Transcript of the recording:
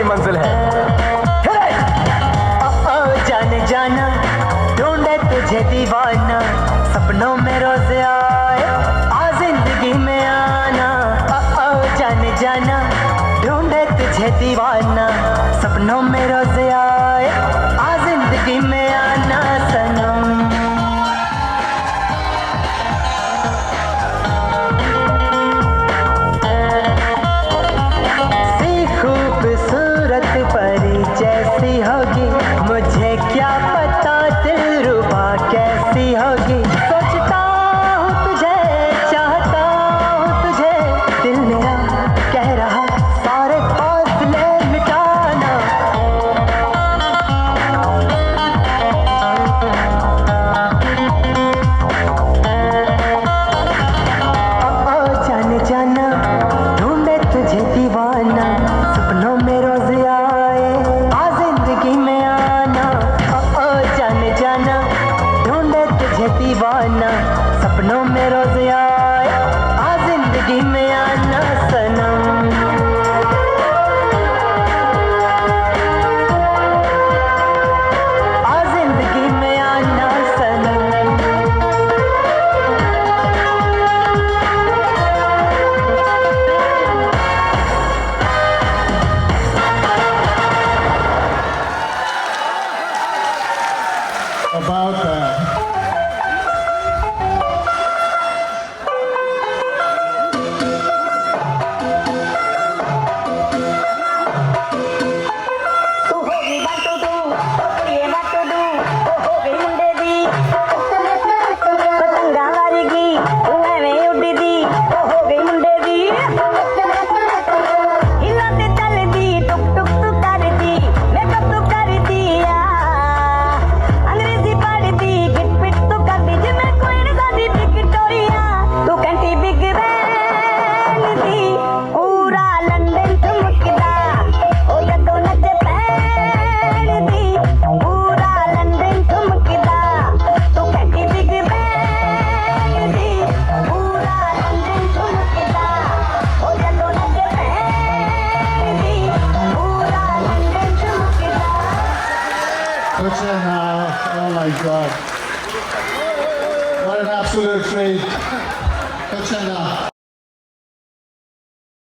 मंजिल है। जाने जाना ढूंढे तुझे दीवाना, सपनों में रोज आए आ जिंदगी में आना। जाने जाना ढूंढे तुझे दीवाना, सपनों में रोज आए आ जिंदगी में आना सनम। खूबसूरत परी जैसी होगी, मुझे क्या पता दिलरुबा कैसी होगी। सोचता हूँ तुझे, चाहता हूँ तुझे, दिल मेरा कह रहा सारे फासले मिटाना। जाने जाना ढूंढे तुझे दीवाना, सपनों में रोज आए आ जिंदगी में आना। जाने जाना ढूंढे तुझे दीवाना, सपनों में रोज आए आ जिंदगी में आना सनम। आ जिंदगी में आना सनम। About that. Oh my God. What an absolute treat.